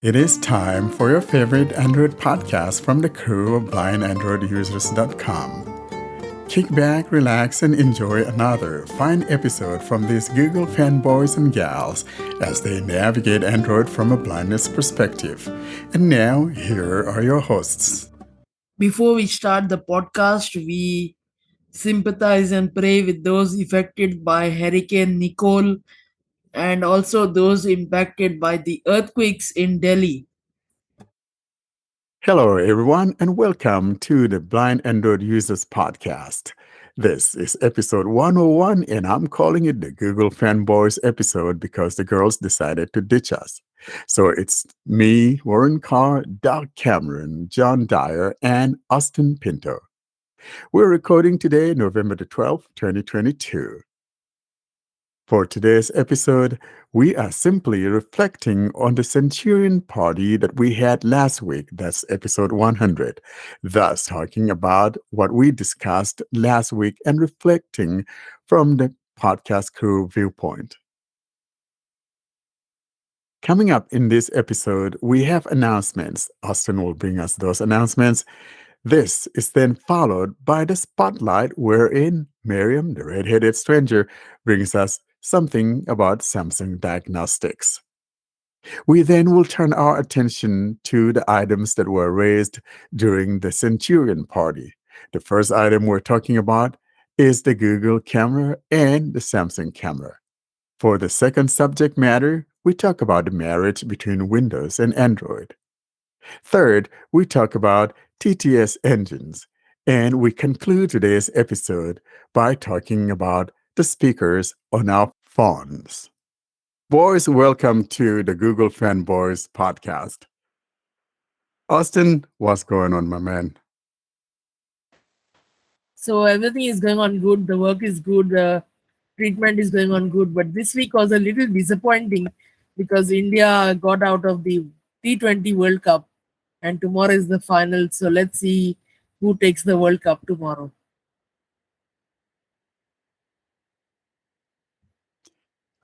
It is time for your favorite Android podcast from the crew of blindandroidusers.com. Kick back, relax, and enjoy another fine episode from these Google fanboys and gals as they navigate Android from a blindness perspective. And now, here are your hosts. Before we start the podcast, we sympathize and pray with those affected by Hurricane Nicole and also those impacted by the earthquakes in Delhi. Hello, everyone, and welcome to the Blind Android Users Podcast. This is episode 101, and I'm calling it the Google Fanboys episode because the girls decided to ditch us. So it's me, Warren Carr, Doug Cameron, John Dyer, and Austin Pinto. We're recording today, November the 12th, 2022. For today's episode, we are simply reflecting on the Centurion party that we had last week. That's episode 100. Thus, talking about what we discussed last week and reflecting from the podcast crew viewpoint. Coming up in this episode, we have announcements. Austin will bring us those announcements. This is then followed by the spotlight, wherein Mariam, the red-headed stranger, brings us something about Samsung diagnostics. We then will turn our attention to the items that were raised during the Centurion party. The first item we're talking about is the Google camera and the Samsung camera. For the second subject matter, we talk about the marriage between Windows and Android. Third, we talk about TTS engines. And we conclude today's episode by talking about the speakers on our phones. Boys, welcome to the Google Fanboys podcast. Austin, what's going on, my man? So everything is going on good, the work is good, the treatment is going on good, but this week was a little disappointing because India got out of the T20 World Cup and tomorrow is the final. So let's see who takes the World Cup tomorrow.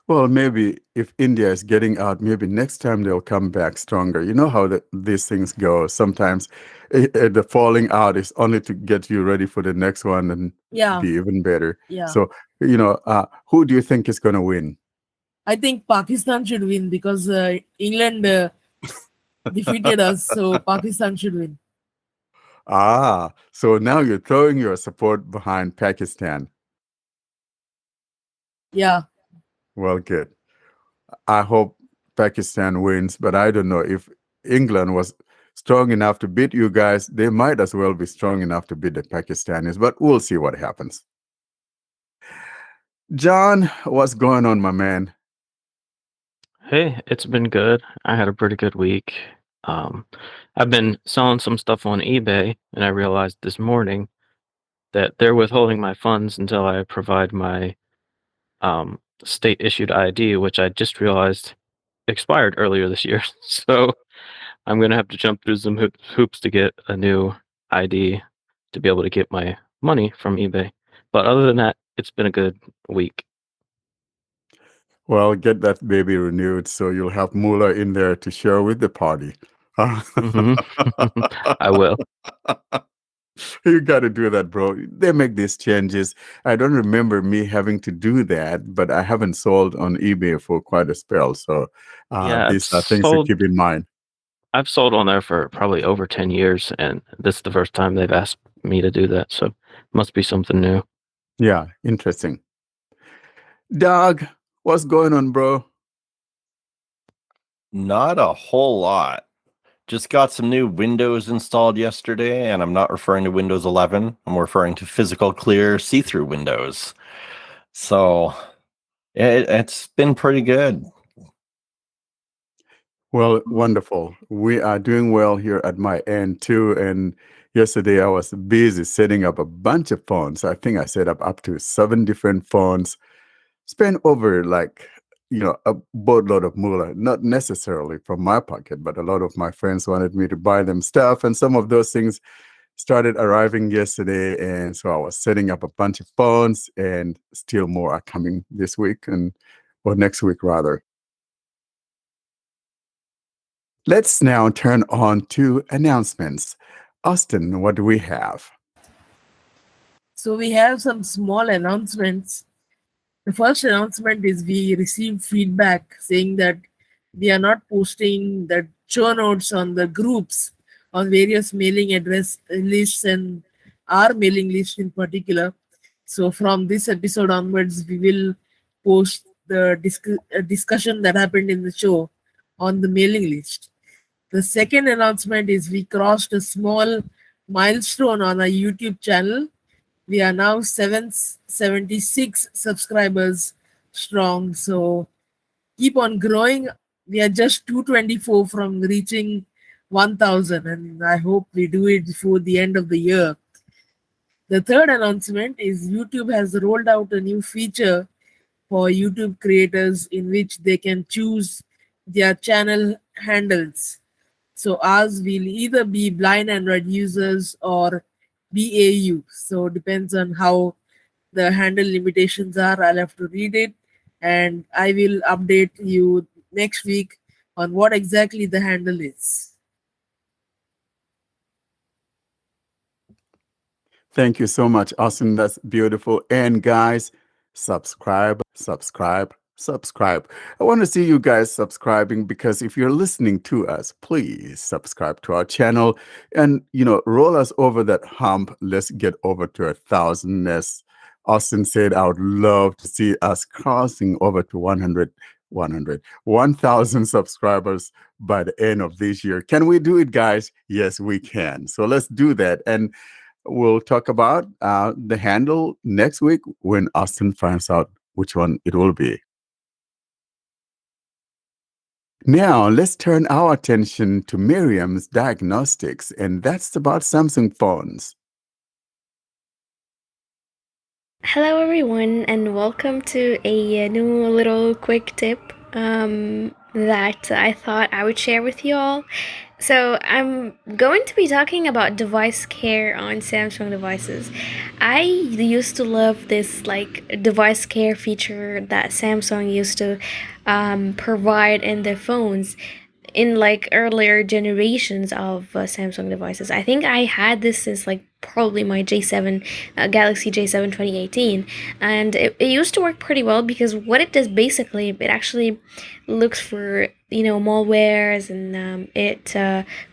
Well, maybe if India is getting out, maybe next time they'll come back stronger. You know how these things go. Sometimes the falling out is only to get you ready for the next one and Yeah, be even better. yeah. So, who do you think is going to win? I think Pakistan should win because England defeated us, so Pakistan should win. So now you're throwing your support behind Pakistan. Yeah. Well, good. I hope Pakistan wins, but I don't know if England was strong enough to beat you guys. They might as well be strong enough to beat the Pakistanis, but we'll see what happens. John, what's going on, my man? Hey, it's been good. I had a pretty good week. I've been selling some stuff on eBay, and I realized this morning that they're withholding my funds until I provide my state-issued ID, which I just realized expired earlier this year. So I'm gonna have to jump through some hoops to get a new ID to be able to get my money from eBay. But other than that, it's been a good week. Well, get that baby renewed so you'll have Moolah in there to share with the party. I will. You got to do that, bro. They make these changes. I don't remember me having to do that, but I haven't sold on eBay for quite a spell. So Yeah, these are things to keep in mind. I've sold on there for probably over 10 years, and this is the first time they've asked me to do that. So it must be something new. Yeah, interesting. Doug, what's going on, bro? Not a whole lot. Just got some new Windows installed yesterday, and I'm not referring to Windows 11. I'm referring to physical clear see-through Windows. So it's been pretty good. Well, wonderful. We are doing well here at my end too. And yesterday I was busy setting up a bunch of phones. I think I set up to 7 different phones. Spent over a boatload of moolah, not necessarily from my pocket, but a lot of my friends wanted me to buy them stuff. And some of those things started arriving yesterday. And so I was setting up a bunch of phones, and still more are coming this week or next week rather. Let's now turn on to announcements. Austin, what do we have? So we have some small announcements. The first announcement is we received feedback saying that we are not posting the show notes on the groups on various mailing address lists and our mailing list in particular. So from this episode onwards, we will post the discussion that happened in the show on the mailing list. The second announcement is we crossed a small milestone on our YouTube channel. We are now 776 subscribers strong. So keep on growing. We are just 224 from reaching 1000, and I hope we do it before the end of the year. The third announcement is YouTube has rolled out a new feature for YouTube creators in which they can choose their channel handles. So ours will either be blind Android users or BAU. So depends on how the handle limitations are. I'll have to read it and I will update you next week on what exactly the handle is. Thank you so much, Austin. That's beautiful. And guys, subscribe, subscribe, subscribe. I want to see you guys subscribing because if you're listening to us, please subscribe to our channel and roll us over that hump. Let's get over to 1,000. As Austin said, I would love to see us crossing over to 1,000 subscribers by the end of this year. Can we do it, guys? Yes, we can. So let's do that. And we'll talk about the handle next week when Austin finds out which one it will be. Now, let's turn our attention to Mariam's diagnostics, and that's about Samsung phones. Hello, everyone, and welcome to a new little quick tip that I thought I would share with you all. So I'm going to be talking about device care on Samsung devices. I used to love this device care feature that Samsung used to provide in their phones in earlier generations of Samsung devices. I think I had this since probably my J7 Galaxy J7 2018, and it used to work pretty well because what it does basically, it actually looks for malwares, and it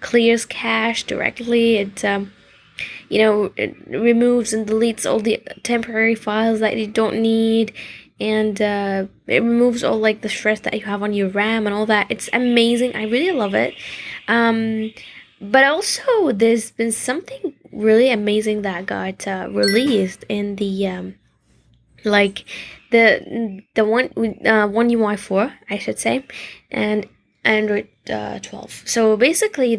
clears cache directly. It it removes and deletes all the temporary files that you don't need, and it removes all the stress that you have on your RAM and all that. It's amazing. I really love it. But also there's been something really amazing that got released in the the One UI 4, I should say, and Android 12. So basically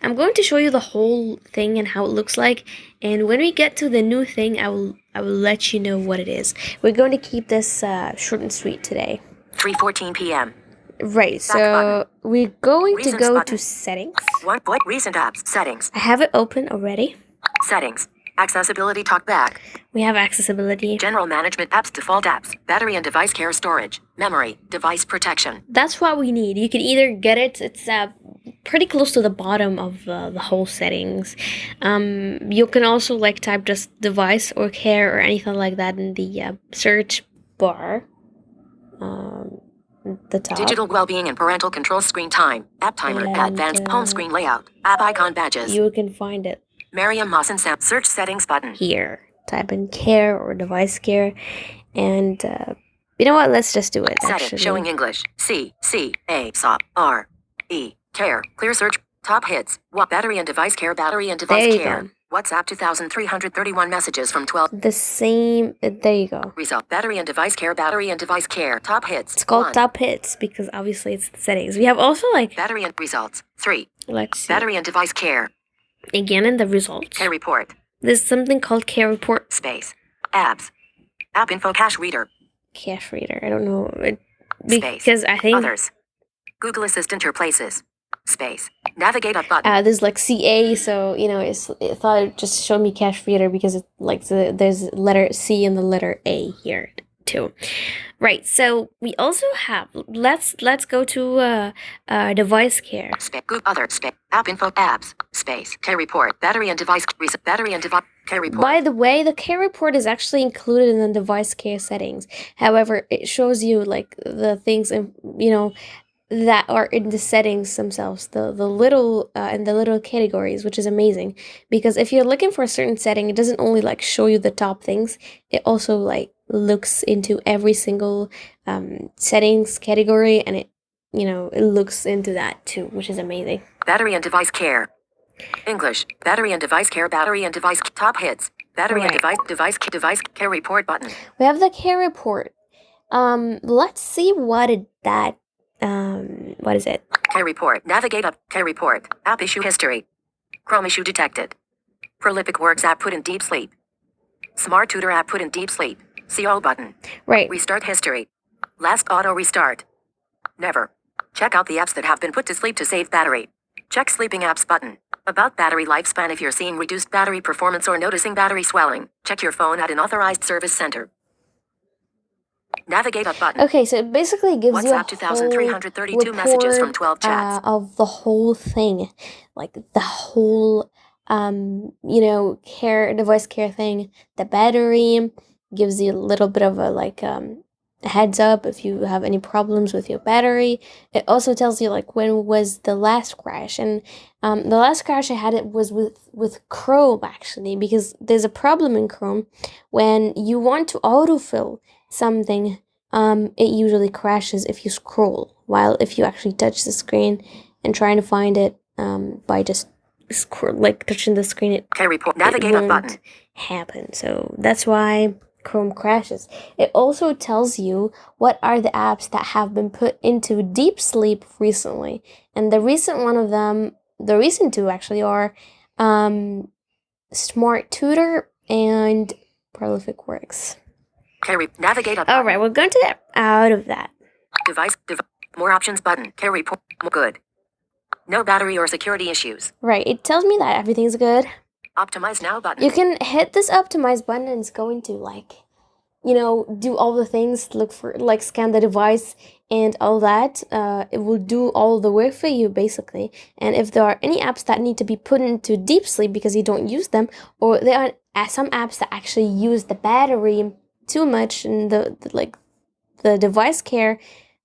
I'm going to show you the whole thing and how it looks like, and when we get to the new thing, I will let you know what it is. We're going to keep this short and sweet today. 3:14 p.m. Right, so we're going to go to settings. Recent apps. Settings. I have it open already. Settings. Accessibility talkback. We have accessibility. General management apps. Default apps. Battery and device care storage. Memory. Device protection. That's what we need. You can either get it. It's pretty close to the bottom of the whole settings. You can also type just device or care or anything like that in the search bar. The top. Digital well-being and parental control. Screen time. App timer. Advanced home screen layout. App icon badges. You can find it. Mariam Mawson Sam. Search settings button. Here. Type in care or device care. And you know what? Let's just do it. Settings showing English. C-A-R-E. Care. Clear search. Top hits. What battery and device care. Battery and device care. Go. WhatsApp 2,331 messages from 12. The same. There you go. Result. Battery and device care. Battery and device care. Top hits. It's called 1. top hits because obviously it's the settings. We have also battery and results. 3. Let's see. Battery and device care. Again in the results. Care report. There's something called care report. Space. Apps. App info cache reader. Cache reader. I don't know. Space. Because I think Others. Google Assistant your places. Space. Navigate up button. there's CA, so it thought it just showed me cache reader because it there's letter C and the letter A here. too. Right. So we also have. Let's go to device care. Group other space. App info apps. Space. Care report. Battery and device. Battery and device. Care report. By the way, the care report is actually included in the device care settings. However, it shows you like the things that are in the settings themselves, the little and the little categories, which is amazing, because if you're looking for a certain setting, it doesn't only like show you the top things, it also like looks into every single settings category, and it looks into that too, which is amazing. Battery and device care. English. Battery and device care. Battery and device top hits. Battery and device care report button. We have the care report. Let's see what is it? Care report. Navigate up. Care report. App issue history. Chrome issue detected. Prolific Works app put in deep sleep. Smart Tutor app put in deep sleep. See all button. Right. Restart history. Last auto restart. Never. Check out the apps that have been put to sleep to save battery. Check sleeping apps button. About battery lifespan. If you're seeing reduced battery performance or noticing battery swelling, check your phone at an authorized service center. Navigate up button. Okay, so it basically gives you a WhatsApp 2,332 messages from 12 chats. Of the whole thing, like the whole device care thing. The battery gives you a little bit of a heads up if you have any problems with your battery. It also tells you like when was the last crash, and the last crash I had it was with Chrome actually, because there's a problem in Chrome when you want to autofill something. It usually crashes if you scroll, while if you actually touch the screen and trying to find it by just touching the screen, it won't happen. So that's why Chrome crashes. It also tells you what are the apps that have been put into deep sleep recently, and the recent two actually are Smart Tutor and Prolific Works. Navigate up. All right, we're going to get out of that. Device. More options button. Care report. Good. No battery or security issues. Right, it tells me that everything's good. Optimize now button. You can hit this optimize button and it's going to do all the things, look for scan the device and all that. It will do all the work for you basically. And if there are any apps that need to be put into deep sleep because you don't use them, or there are some apps that actually use the battery too much, and the device care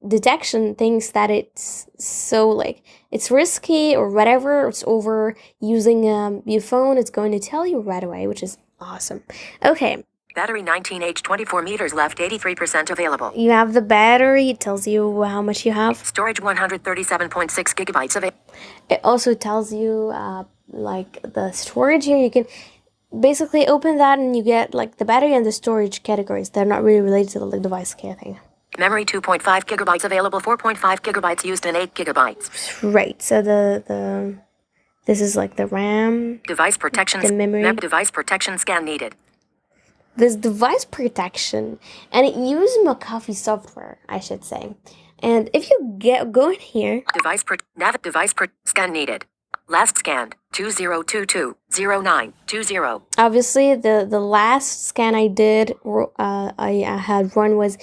detection thinks that it's so it's risky or whatever, it's over using your phone, it's going to tell you right away, which is awesome. Okay. Battery 19H 24 meters left, 83% available. You have the battery, it tells you how much you have. Storage 137.6 gigabytes available. It also tells you the storage here. You can basically open that and you get the battery and the storage categories. They're not really related to the device care thing. Memory 2.5 gigabytes available, 4.5 gigabytes used, and 8 gigabytes. Right. So this is the RAM. Device protection. The memory. Device protection scan needed. This device protection, and it uses McAfee software, I should say. And if you go in here, device scan needed. Last scanned 2022-09-20. Obviously, the last scan I did, I had run was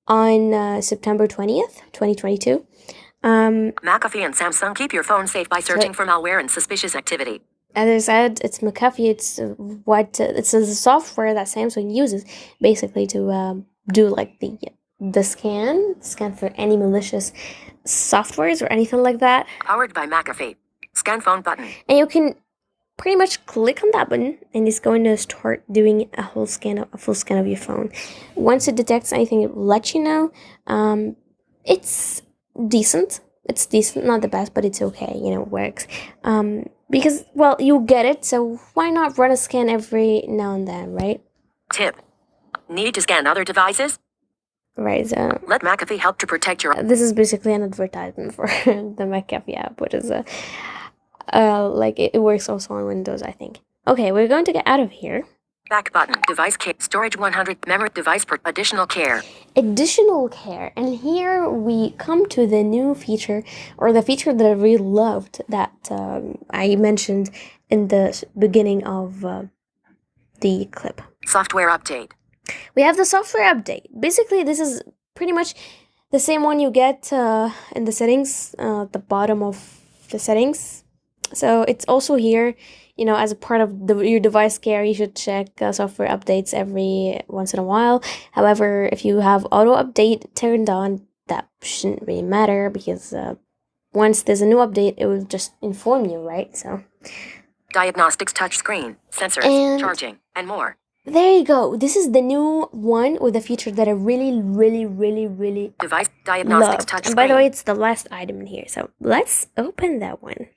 on September 20th, 2022. McAfee and Samsung, keep your phone safe by searching for malware and suspicious activity. As I said, it's McAfee. It's it's the software that Samsung uses basically to do the scan for any malicious softwares or anything like that. Powered by McAfee. Scan phone button. And you can pretty much click on that button and it's going to start doing a full scan of your phone. Once it detects anything, it will let you know. It's decent. It's decent, not the best, but it's okay. It works. Because, you get it, so why not run a scan every now and then, right? Tip. Need to scan other devices? Right, so... Let McAfee help to protect your... This is basically an advertisement for the McAfee app, which is it works also on Windows, I think. Okay, we're going to get out of here. Back button. Device care. Storage 100. Memory device per additional care. Additional care. And here we come to the new feature, or the feature that I really loved that I mentioned in the beginning of the clip. Software update. We have the software update. Basically, this is pretty much the same one you get in the settings, the bottom of the settings. So it's also here, as a part of your device care. You should check software updates every once in a while. However, if you have auto update turned on, that shouldn't really matter, because once there's a new update, it will just inform you, right? So Diagnostics touchscreen, sensors, And- charging, and more. there you go. This is the new one with a feature that I really, really, really, really Device diagnostics loved. touchscreen. And by the way, it's the last item in here. So let's open that one.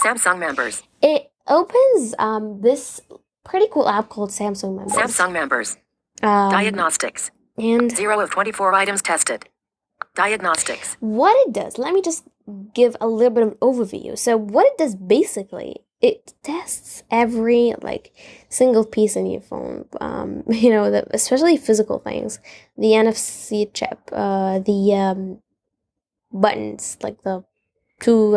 Samsung members. It opens this pretty cool app called Samsung Members. Samsung members. Um, Diagnostics. And 0 of 24 items tested. Diagnostics. what it does, let me just give a little bit of an overview. So what it does basically, it tests every single piece in your phone. Especially physical things, the NFC chip, the buttons, like the two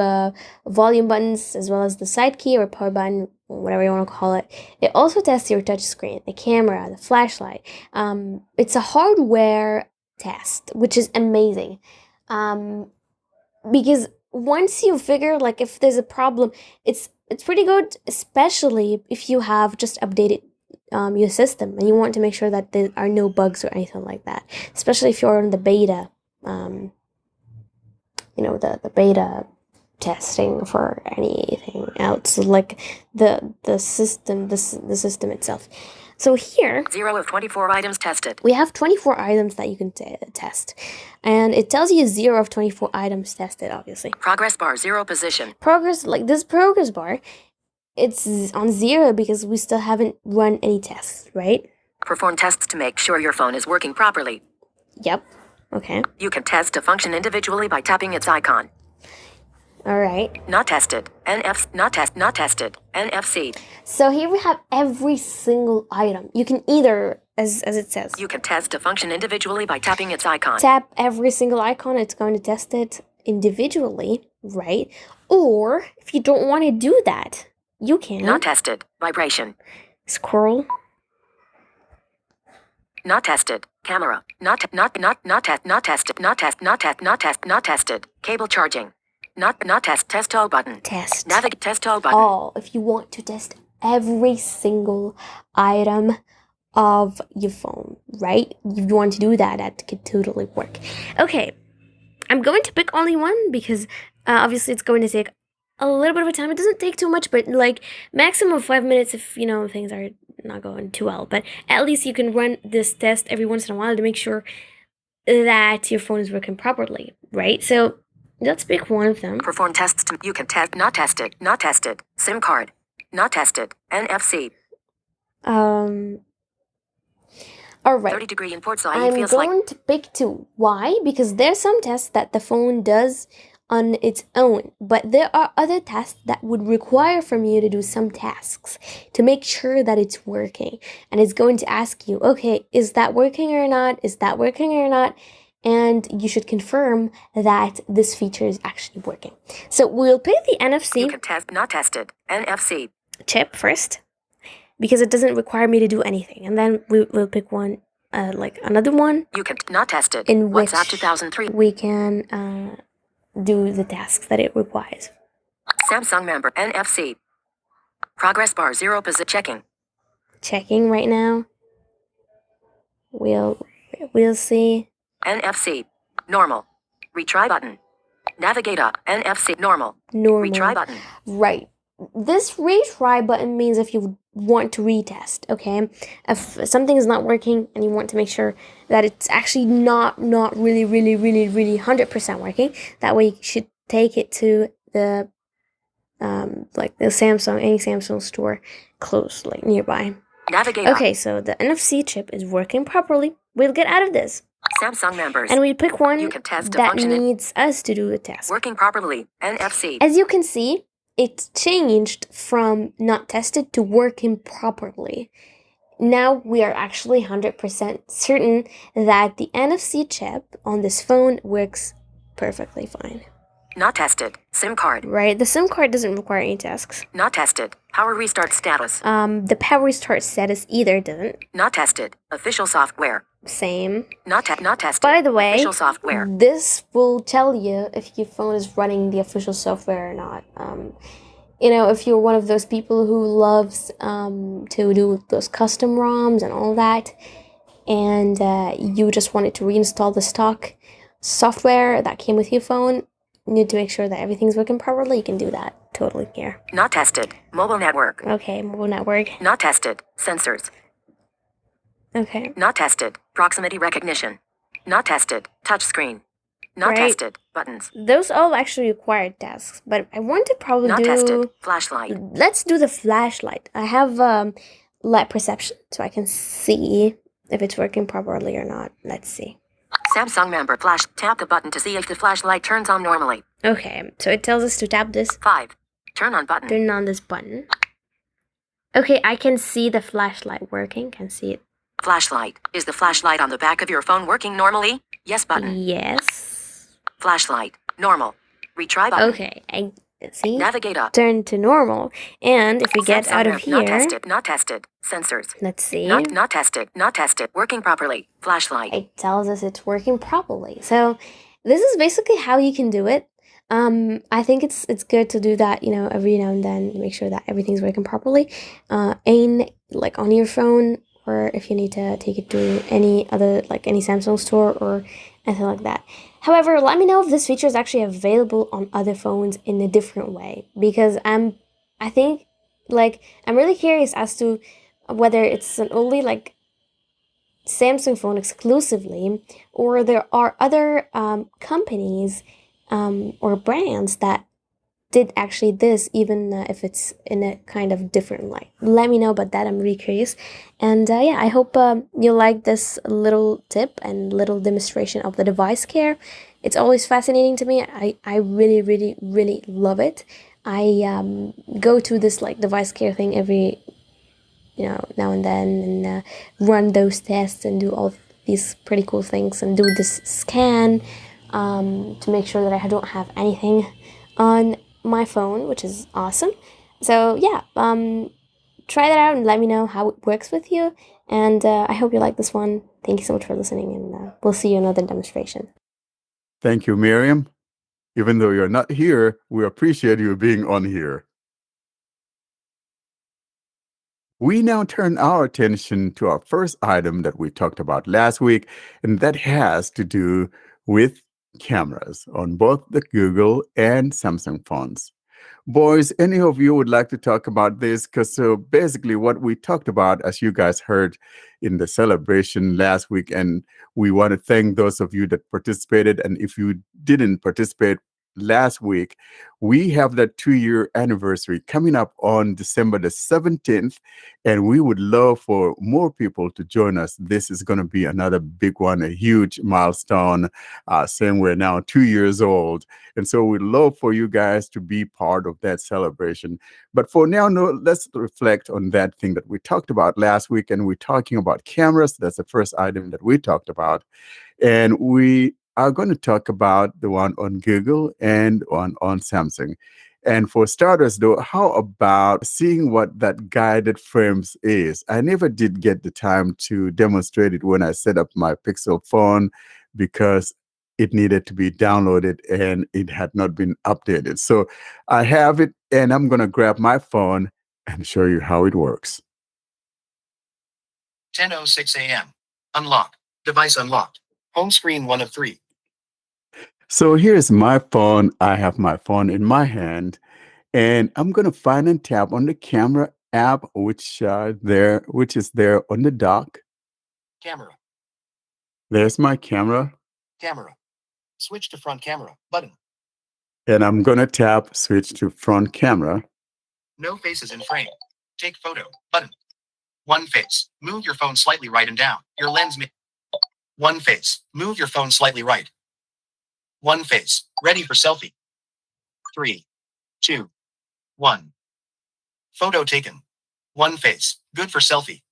volume buttons, as well as the side key or power button, whatever you want to call it. It also tests your touch screen, the camera, the flashlight. It's a hardware test, which is amazing, because once you figure if there's a problem, it's pretty good, especially if you have just updated your system and you want to make sure that there are no bugs or anything like that, especially if you're on the beta, the beta testing for anything else, like the system itself. So here 0 of 24 items tested. we have 24 items that you can test, and it tells you 0 of 24 items tested, obviously. Progress bar 0 position. Progress, this progress bar, it's on 0 because we still haven't run any tests, right? Perform tests to make sure your phone is working properly. Yep. Okay. You can test a function individually by tapping its icon. All right. Not tested. Not tested. NFC. So here we have every single item. You can either, as it says, You can test a function individually by tapping its icon. tap every single icon. It's going to test it individually, right? Or if you don't want to do that, you can Not tested. Vibration. scroll. Not tested. Camera. Not tested. Cable charging. Not test all button. Test Navigate test all button. all. If you want to test every single item of your phone, right? If you want to do that, that could totally work. Okay, I'm going to pick only one because obviously it's going to take a little bit of a time. It doesn't take too much, but maximum of 5 minutes if things are not going too well. But at least you can run this test every once in a while to make sure that your phone is working properly, right? So let's pick one of them. Perform tests. You can test. Not tested. Not tested. SIM card. Not tested. NFC. All right. 30-degree import size I'm feels like. going to pick 2. Why? Because there's some tests that the phone does on its own, but there are other tests that would require from you to do some tasks to make sure that it's working. And it's going to ask you, okay, is that working or not? Is that working or not? And you should confirm that this feature is actually working. So we'll pick the You NFC can test. Not tested. NFC. chip first, because it doesn't require me to do anything. And then we'll pick one, another one, You can not tested. in which WhatsApp 2003. we can do the tasks that it requires. Samsung member. NFC. Progress bar 0 position. Checking. Checking right now. We'll see. NFC. Normal. Retry button. Navigate up. NFC. Normal. Normal. Retry button. Right. This retry button means if you want to retest, okay? If something is not working and you want to make sure that it's actually not really 100% working, that way you should take it to the the Samsung, any Samsung store close, nearby. Navigate up. Okay, so the NFC chip is working properly. We'll get out of this. Samsung members. And we pick one You can test a that function in- needs us to do the task. Working properly. NFC. As you can see, it changed from not tested to working properly. Now we are actually 100% certain that the NFC chip on this phone works perfectly fine. Not tested. SIM card. Right? The SIM card doesn't require any tasks. Not tested. Power restart status. The power restart status either doesn't. Not tested. Official software. Same. Not tested. By the way, Official software. this will tell you if your phone is running the official software or not. If you're one of those people who loves to do those custom ROMs and all that, and you just wanted to reinstall the stock software that came with your phone, you need to make sure that everything's working properly. You can do that totally here. Not tested. Mobile network. Okay, mobile network. Not tested. Sensors. Okay. Not tested. Proximity recognition. Not tested. Touchscreen. Not Right. tested. Buttons. Those all actually required tasks, but I want to probably Not do. tested. Flashlight. Let's do the flashlight. I have light perception, so I can see if it's working properly or not. Let's see. Samsung member flash. Tap the button to see if the flashlight turns on normally. Okay, so it tells us to tap this, 5. Turn on button. turn on this button. Okay, I can see the flashlight working. Can see it. Flashlight. Is the flashlight on the back of your phone working normally? Yes button. Yes. Flashlight. Normal. Retry button. Okay, I see. Navigate up. Turn to normal, and if we get Samsung out of map. here, Not tested. Not tested. Sensors. let's see. Not tested. Not tested. Working properly. Flashlight. It tells us it's working properly. So this is basically how you can do it. I think it's good to do that, every now and then, make sure that everything's working properly. Aim like on your phone, or if you need to take it to any other, like any Samsung store or anything like that. However, let me know if this feature is actually available on other phones in a different way, because I'm really curious as to whether it's an only like Samsung phone exclusively, or there are other companies or brands that did actually this, even if it's in a kind of different light. Let me know about that. I'm really curious. And I hope you like this little tip and little demonstration of the device care. It's always fascinating to me. I really, really, really love it. I go to this like device care thing every now and then, and run those tests and do all these pretty cool things and do this scan to make sure that I don't have anything on my phone, which is awesome. So try that out and let me know how it works with you. And I hope you like this one. Thank you so much for listening, and we'll see you in another demonstration. Thank you, Mariam. Even though you're not here, we appreciate you being on here. We now turn our attention to our first item that we talked about last week, and that has to do with cameras on both the Google and Samsung phones. Boys, any of you would like to talk about this? Because so basically what we talked about, as you guys heard in the celebration last week, and we want to thank those of you that participated. And if you didn't participate last week, we have that 2-year anniversary coming up on December the 17th, and we would love for more people to join us. This is going to be another big one, a huge milestone, saying we're now 2 years old. And so we'd love for you guys to be part of that celebration. But for now, let's reflect on that thing that we talked about last week, and we're talking about cameras. That's the first item that we talked about. And we are going to talk about the one on Google and on Samsung. And for starters, though, how about seeing what that guided frames is? I never did get the time to demonstrate it when I set up my Pixel phone because it needed to be downloaded and it had not been updated. So I have it, and I'm going to grab my phone and show you how it works. 10:06 a.m. Unlock. Device unlocked. Home screen 1 of 3. So here's my phone. I have my phone in my hand, and I'm going to find and tap on the camera app, which is there on the dock. Camera. There's my camera, Camera. Switch to front camera. Button. and I'm going to tap switch to front camera. No faces in frame. Take photo. Button. One face. Move your phone slightly right and down. Your lens One face. Move your phone slightly right. One face. Ready for selfie. 3, 2, 1. Photo taken. One face. Good for selfie.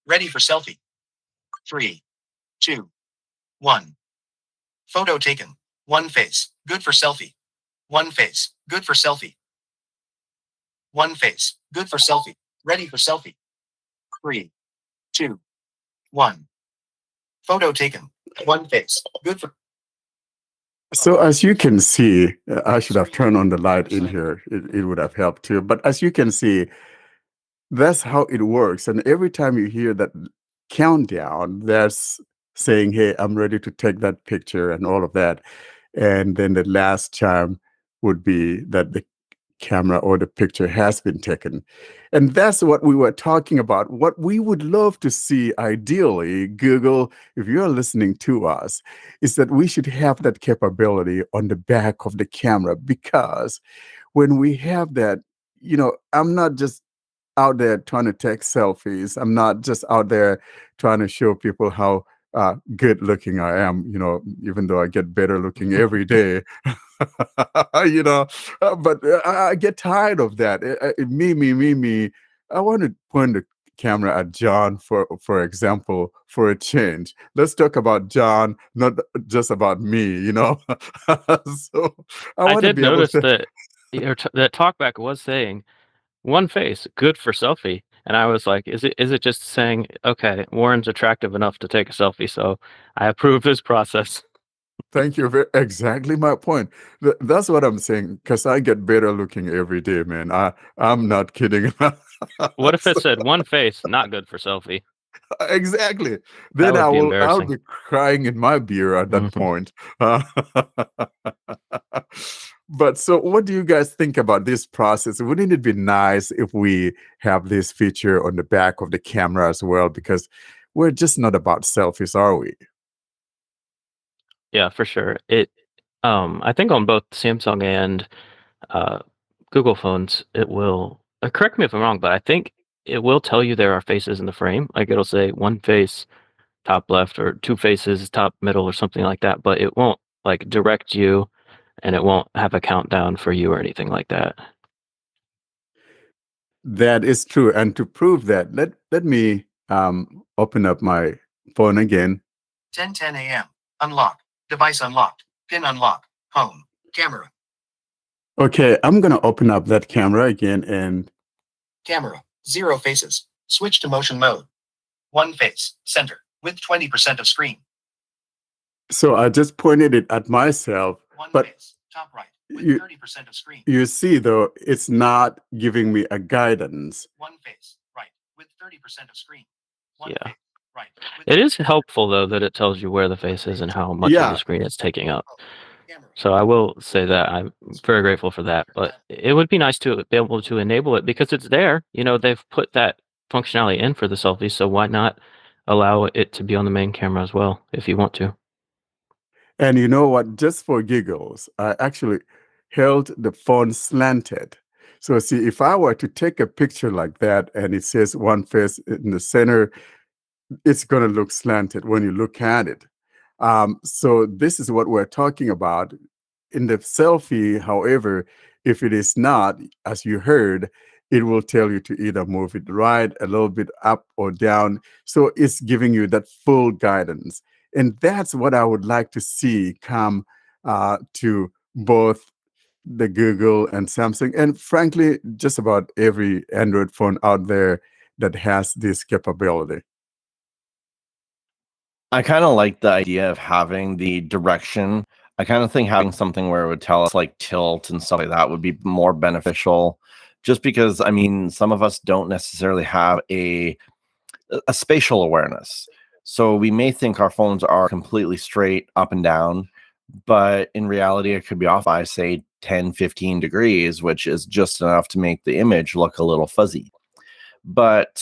Ready for selfie. 3, 2, 1. Photo taken. 1 face. Good for selfie. 1 face. Good for selfie. One face. Good for selfie. Ready for selfie. 3, 2, 1. Photo taken. One face. Good for. So as you can see, I should have turned on the light in here. It would have helped too. But as you can see, that's how it works. And every time you hear that countdown, that's saying, hey, I'm ready to take that picture and all of that. And then the last chime would be that the camera or the picture has been taken. And that's what we were talking about. What we would love to see, ideally, Google, if you're listening to us, is that we should have that capability on the back of the camera, because when we have that, I'm not just out there trying to take selfies. I'm not just out there trying to show people how good looking I am, even though I get better looking every day. But I get tired of that. Me. I want to point the camera at John, for example, for a change. Let's talk about John, not just about me, So I I want to did be able notice to. that that talkback was saying one face, good for selfie. And I was like, is it just saying, okay, Warren's attractive enough to take a selfie, so I approve his process. Thank you. Exactly my point. That's what I'm saying, because I get better looking every day, man. I'm not kidding. What if it So, said one face, not good for selfie? exactly. That Then would be I'll embarrassing. be crying in my beer at that Mhm. point. But so what do you guys think about this process? Wouldn't it be nice if we have this feature on the back of the camera as well? Because we're just not about selfies, are we? Yeah, for sure. I think on both Samsung and uh, Google phones, it will. Correct me if I'm wrong, but I think it will tell you there are faces in the frame. Like it'll say one face top left or two faces top middle or something like that. But it won't like direct you, and it won't have a countdown for you or anything like that. That is true. And to prove that, let me open up my phone again. 10:10 a.m. Unlock. Device unlocked. Pin unlock. Home. Camera. Okay, I'm going to open up that camera again, and Camera. 0 faces. Switch to motion mode. One face. Center. With 20% of screen. so I just pointed it at myself. One But face. Top right. With you 30% of screen. you see, though, it's not giving me a guidance. One face. Right. With 30% of screen. One Yeah. face. Right. With It is helpful though that it tells you where the face is and how much of Yeah, the screen it's taking up. camera. So I will say that I'm very grateful for that. But it would be nice to be able to enable it because it's there. They've put that functionality in for the selfie, so why not allow it to be on the main camera as well if you want to? and you know what? Just for giggles, I actually held the phone slanted. So see, if I were to take a picture like that and it says one face in the center, it's going to look slanted when you look at it. So this is what we're talking about. In the selfie, however, if it is not, as you heard, it will tell you to either move it right, a little bit up or down. So it's giving you that full guidance. And that's what I would like to see come to both the Google and Samsung, and frankly, just about every Android phone out there that has this capability. I kind of like the idea of having the direction. I kind of think having something where it would tell us like tilt and stuff like that would be more beneficial. Just because, I mean, some of us don't necessarily have a spatial awareness. So we may think our phones are completely straight up and down, but in reality, it could be off by, say, 10, 15 degrees, which is just enough to make the image look a little fuzzy. But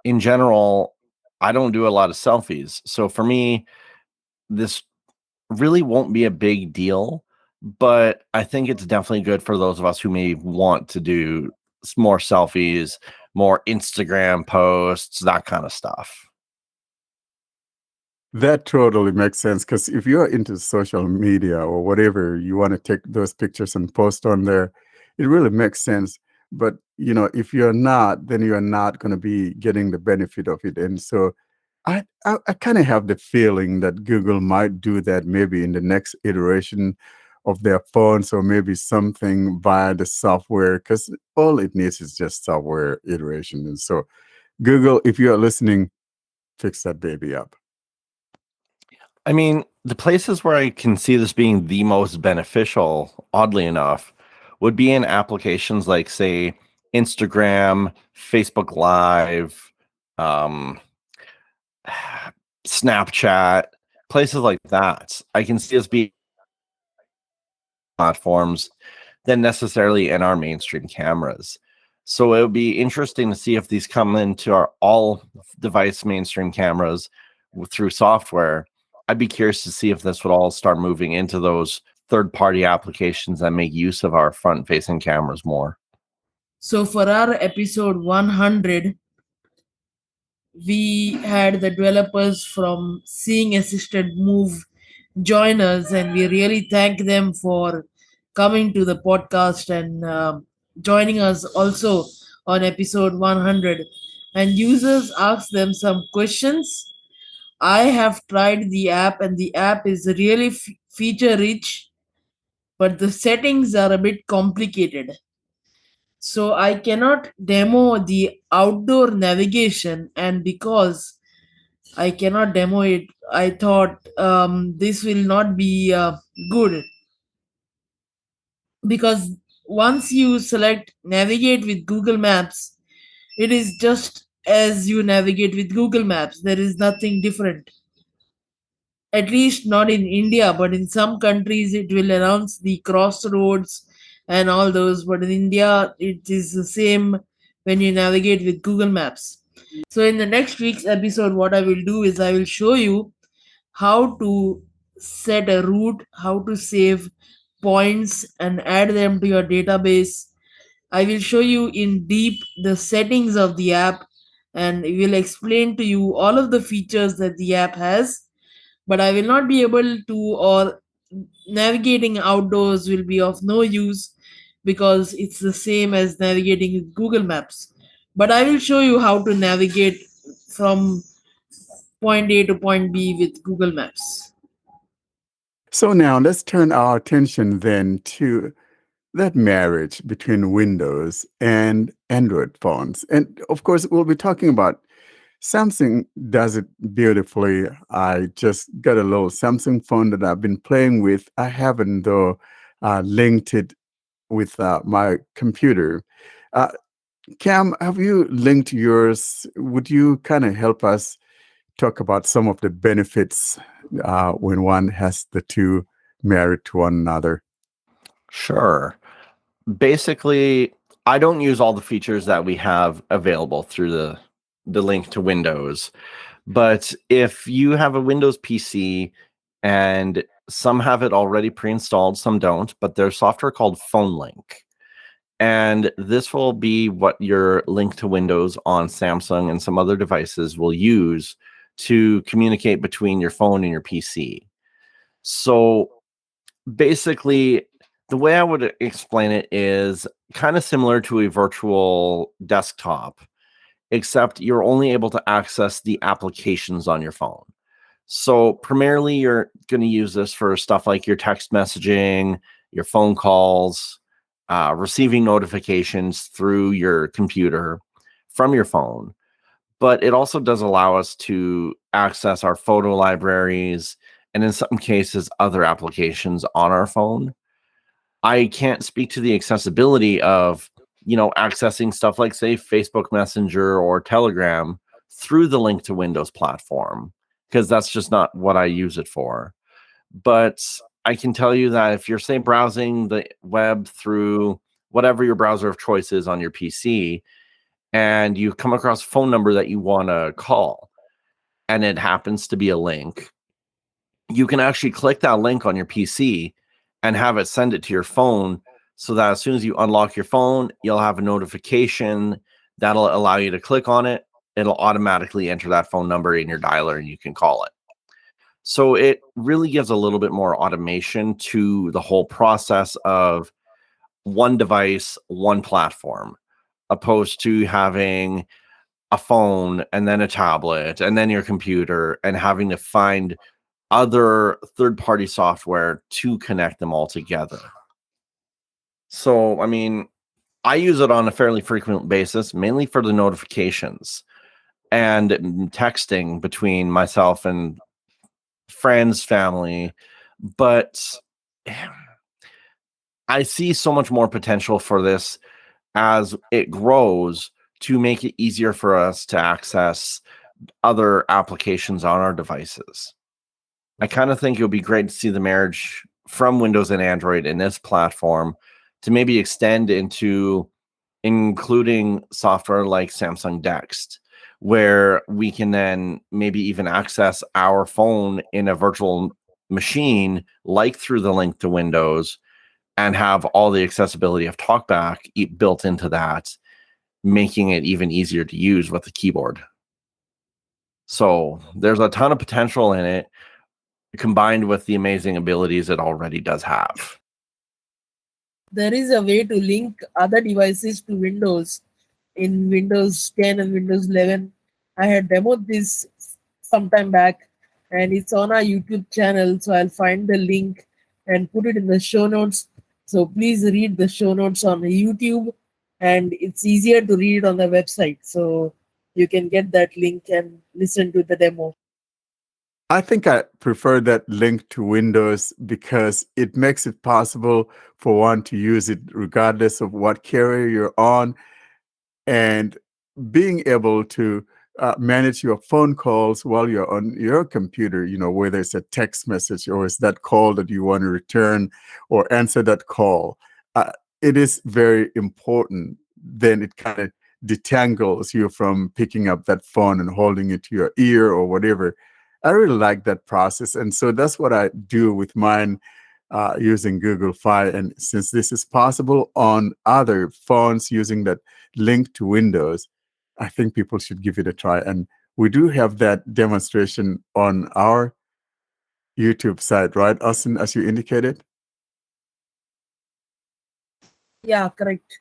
in general, I don't do a lot of selfies. So for me, this really won't be a big deal, but I think it's definitely good for those of us who may want to do more selfies, more Instagram posts, that kind of stuff. That totally makes sense, because if you're into social media or whatever, you want to take those pictures and post on there, it really makes sense. But if you're not, then you're not going to be getting the benefit of it. And so I kind of have the feeling that Google might do that maybe in the next iteration of their phones, or maybe something via the software, because all it needs is just software iteration. And so, Google, if you are listening, fix that baby up. I mean, the places where I can see this being the most beneficial, oddly enough, would be in applications like, say, Instagram, Facebook Live, um, Snapchat, places like that. I can see us being platforms than necessarily in our mainstream cameras. So it would be interesting to see if these come into our all device mainstream cameras through software. I'd be curious to see if this would all start moving into those third-party applications that make use of our front-facing cameras more. So for our episode 100, we had the developers from Seeing Assisted Move join us, and we really thank them for coming to the podcast and joining us also on episode 100. And users asked them some questions. I have tried the app, and the app is really feature rich, but the settings are a bit complicated. So I cannot demo the outdoor navigation, and because I cannot demo it, I thought this will not be good, because once you select navigate with Google Maps, it is just as you navigate with Google Maps. There is nothing different. At least not in India, but in some countries it will announce the crossroads and all those. But in India, it is the same when you navigate with Google Maps. So, in the next week's episode, what I will do is I will show you how to set a route, how to save points and add them to your database. I will show you in deep the settings of the app, and it will explain to you all of the features that the app has. But I will not be able to, or navigating outdoors will be of no use, because it's the same as navigating with Google Maps. But I will show you how to navigate from point A to point B with Google Maps. So now let's turn our attention then to that marriage between Windows and Android phones. And of course, we'll be talking about Samsung does it beautifully. I just got a little Samsung phone that I've been playing with. I haven't, though, linked it with my computer. Uh, Cam, have you linked yours? Would you kind of help us talk about some of the benefits when one has the two married to one another? Sure. Basically, I don't use all the features that we have available through the link to Windows. But if you have a Windows PC, and some have it already pre-installed, some don't, but there's software called Phone Link. And this will be what your link to Windows on Samsung and some other devices will use to communicate between your phone and your PC. So basically, the way I would explain it is kind of similar to a virtual desktop, except you're only able to access the applications on your phone. So primarily, you're going to use this for stuff like your text messaging, your phone calls, receiving notifications through your computer from your phone. But it also does allow us to access our photo libraries and in some cases, other applications on our phone. I can't speak to the accessibility of, accessing stuff like, say, Facebook Messenger or Telegram through the link to Windows platform, because that's just not what I use it for. But I can tell you that if you're, say, browsing the web through whatever your browser of choice is on your PC, and you come across a phone number that you want to call, and it happens to be a link, you can actually click that link on your PC and have it send it to your phone, so that as soon as you unlock your phone, you'll have a notification that'll allow you to click on it. It'll automatically enter that phone number in your dialer and you can call it. So it really gives a little bit more automation to the whole process of one device, one platform, opposed to having a phone and then a tablet and then your computer and having to find other third-party software to connect them all together. So, I mean, I use it on a fairly frequent basis, mainly for the notifications and texting between myself and friends, family. But I see so much more potential for this as it grows to make it easier for us to access other applications on our devices. I kind of think it would be great to see the marriage from Windows and Android in this platform to maybe extend into including software like Samsung Dext, where we can then maybe even access our phone in a virtual machine, like through the link to Windows, and have all the accessibility of TalkBack built into that, making it even easier to use with the keyboard. So there's a ton of potential in it, combined with the amazing abilities it already does have. There is a way to link other devices to Windows in Windows 10 and Windows 11. I had demoed this sometime back, and it's on our YouTube channel. So I'll find the link and put it in the show notes. So please read the show notes on YouTube, and it's easier to read it on the website. So you can get that link and listen to the demo. I think I prefer that link to Windows because it makes it possible for one to use it regardless of what carrier you're on, and being able to manage your phone calls while you're on your computer, whether it's a text message or it's that call that you want to return or answer that call. It is very important. Then it kind of detangles you from picking up that phone and holding it to your ear or whatever. I really like that process. And so that's what I do with mine using Google Fi. And since this is possible on other phones using that link to Windows, I think people should give it a try. And we do have that demonstration on our YouTube site, right, Austin, as you indicated? Yeah, correct.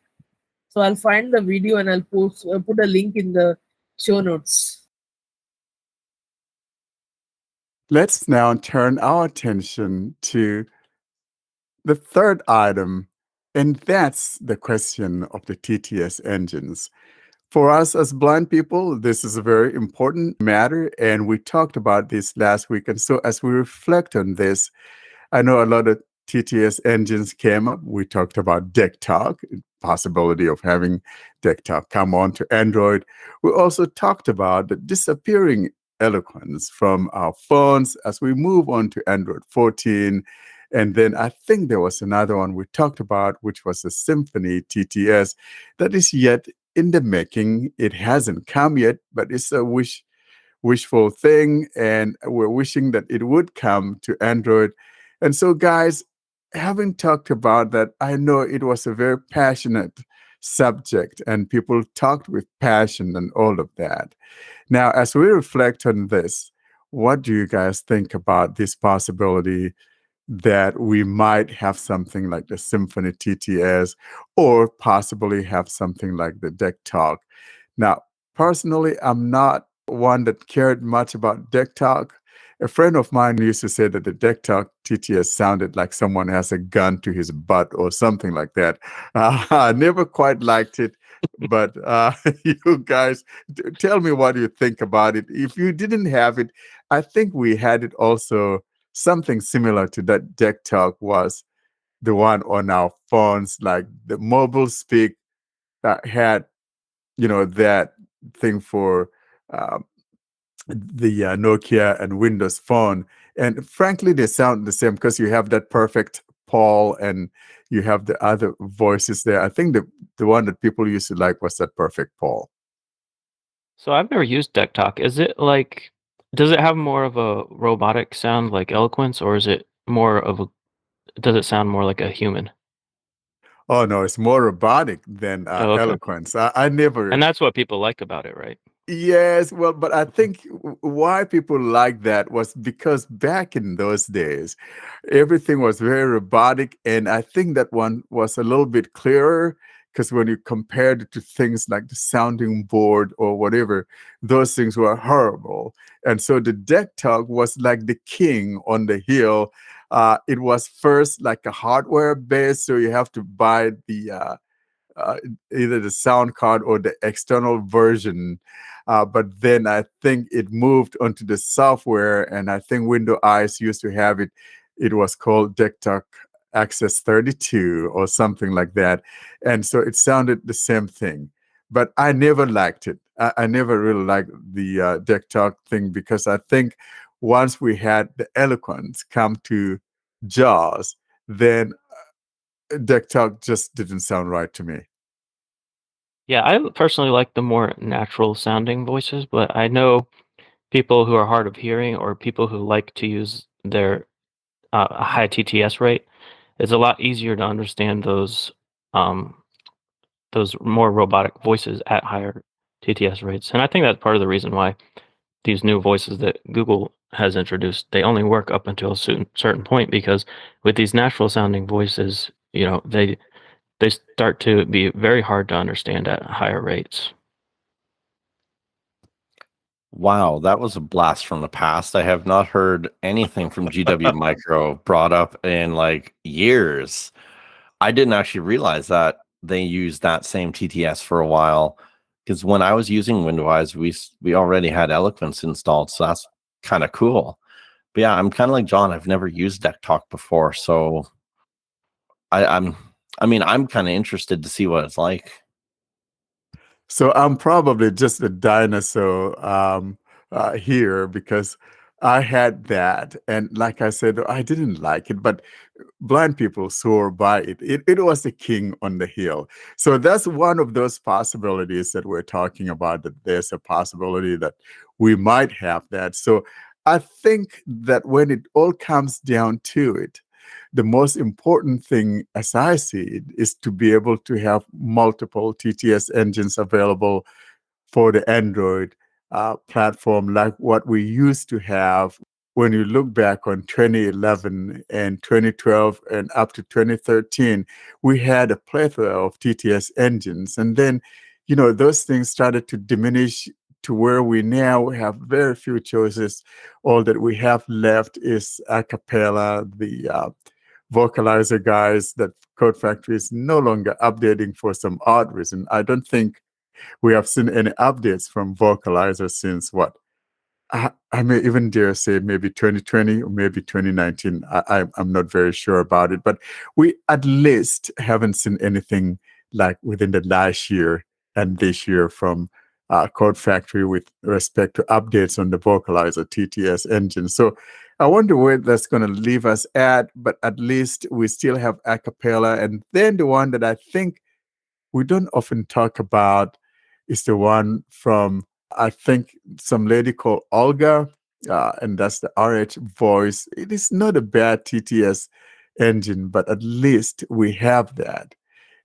So I'll find the video and I'll put a link in the show notes. Let's now turn our attention to the third item, and that's the question of the TTS engines. For us as blind people, this is a very important matter, and we talked about this last week. And so as we reflect on this, I know a lot of TTS engines came up. We talked about DeckTalk, possibility of having DeckTalk come on to Android. We also talked about the disappearing eloquence from our phones as we move on to Android 14. And then I think there was another one we talked about, which was the Symphony TTS that is yet in the making. It hasn't come yet, but it's a wishful thing, and we're wishing that it would come to Android. And so, guys, having talked about that, I know it was a very passionate subject, and people talked with passion and all of that. Now, as we reflect on this, what do you guys think about this possibility that we might have something like the Symphony TTS or possibly have something like the DeckTalk? Now, personally, I'm not one that cared much about DeckTalk. A friend of mine used to say that the DeckTalk TTS sounded like someone has a gun to his butt or something like that. I never quite liked it, but you guys, tell me what you think about it. If you didn't have it, I think we had it also. Something similar to that DeckTalk was the one on our phones, like the mobile speak that had, that thing for the Nokia and Windows Phone. And frankly, they sound the same because you have that perfect Paul and you have the other voices there. I think the one that people used to like was that perfect Paul. So I've never used DeckTalk. Is it like, does it have more of a robotic sound like eloquence, or is it more of a, does it sound more like a human? Oh, no, it's more robotic than Oh, okay. eloquence. I never. And that's what people like about it, right? Yes, well, but I think why people like that was because back in those days, everything was very robotic, and I think that one was a little bit clearer because when you compared it to things like the sounding board or whatever, those things were horrible. And so the deck talk was like the king on the hill. It was first like a hardware base, so you have to buy the either the sound card or the external version. But then I think it moved onto the software, and I think Windows Eyes used to have it. It was called DeckTalk Access 32 or something like that. And so it sounded the same thing. But I never liked it. I never really liked the DeckTalk thing, because I think once we had the eloquence come to JAWS, then DeckTalk just didn't sound right to me. Yeah, I personally like the more natural sounding voices, but I know people who are hard of hearing or people who like to use their a high TTS rate. It's a lot easier to understand those more robotic voices at higher TTS rates. And I think that's part of the reason why these new voices that Google has introduced, they only work up until a certain point, because with these natural sounding voices, they start to be very hard to understand at higher rates. Wow, that was a blast from the past. I have not heard anything from GW Micro brought up in like years. I didn't actually realize that they used that same TTS for a while, because when I was using Windows, we already had Eloquence installed, so that's kind of cool. But yeah, I'm kind of like John. I've never used DeckTalk before, so I'm kind of interested to see what it's like. So I'm probably just a dinosaur here, because I had that. And like I said, I didn't like it, but blind people swore by it. It was the king on the hill. So that's one of those possibilities that we're talking about, that there's a possibility that we might have that. So I think that when it all comes down to it, the most important thing, as I see it, is to be able to have multiple TTS engines available for the Android platform, like what we used to have when you look back on 2011 and 2012 and up to 2013. We had a plethora of TTS engines. And then, those things started to diminish to where we now have very few choices. All that we have left is a cappella, the vocalizer guys that Code Factory is no longer updating for some odd reason. I don't think we have seen any updates from vocalizer since what? I may even dare say maybe 2020 or maybe 2019. I'm not very sure about it, but we at least haven't seen anything like within the last year and this year from Code Factory with respect to updates on the vocalizer TTS engine. So I wonder where that's going to leave us at, but at least we still have a cappella. And then the one that I think we don't often talk about is the one from, I think, some lady called Olga, and that's the RH voice. It is not a bad TTS engine, but at least we have that.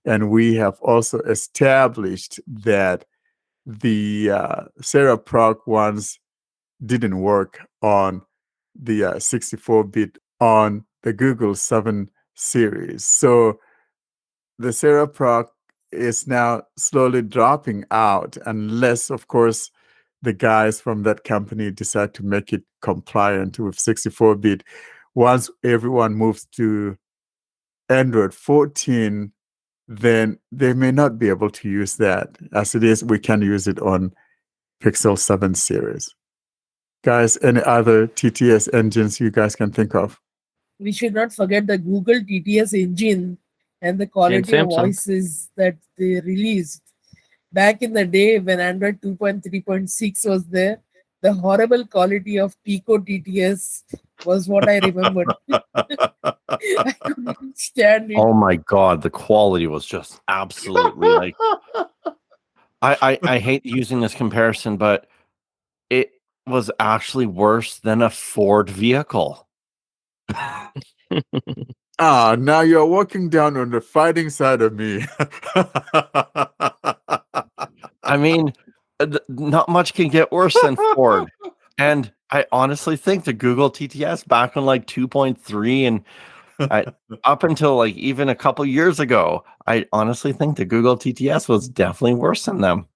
And we have also established that the Sarah Proc ones didn't work on the 64-bit on the Google 7 series. So the Sarah Proc is now slowly dropping out, unless, of course, the guys from that company decide to make it compliant with 64-bit. Once everyone moves to Android 14, then they may not be able to use that. As it is, we can use it on Pixel 7 series. Guys, any other TTS engines you guys can think of? We should not forget the Google TTS engine and the quality of voices that they released. Back in the day when Android 2.3.6 was there, the horrible quality of Pico TTS was what I remembered. I couldn't stand it. Oh my God, the quality was just absolutely like... I hate using this comparison, but it was actually worse than a Ford vehicle. Now you're walking down on the fighting side of me. I mean, not much can get worse than Ford. And I honestly think the Google TTS back on like 2.3 and Up until like even a couple years ago, I honestly think the Google TTS was definitely worse than them.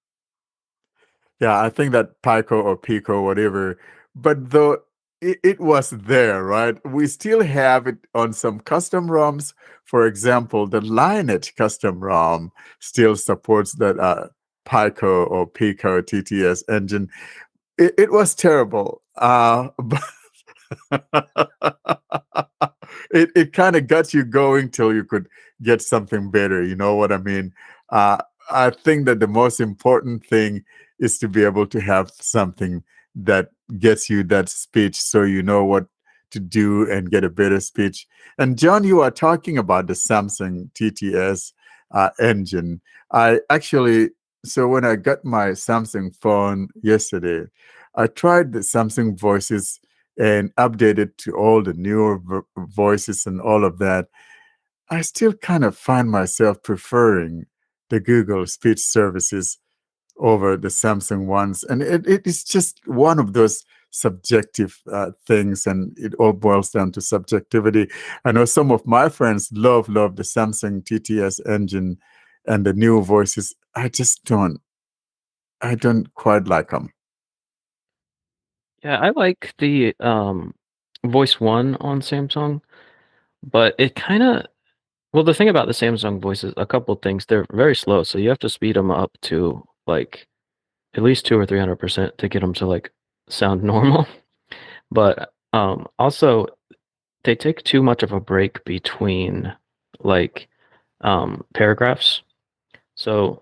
Yeah, I think that Pico or Pico, whatever, but though it was there, right? We still have it on some custom ROMs. For example, the Lineage custom ROM still supports that Pico or Pico TTS engine. It was terrible, but it kind of got you going till you could get something better. You know what I mean? Uh, I think that the most important thing is to be able to have something that gets you that speech so you know what to do and get a better speech. And John, you are talking about the Samsung TTS engine. I actually, so when I got my Samsung phone yesterday, I tried the Samsung Voices and updated to all the newer voices and all of that. I still kind of find myself preferring the Google speech services over the Samsung ones. And it is just one of those subjective things, and it all boils down to subjectivity. I know some of my friends love the Samsung TTS engine and the new voices. I don't quite like them. Yeah, I like the Voice One on Samsung, but it kind of well, the thing about the Samsung voices, a couple things, they're very slow, so you have to speed them up to like at least 2 or 300% to get them to like sound normal. But also they take too much of a break between like paragraphs. So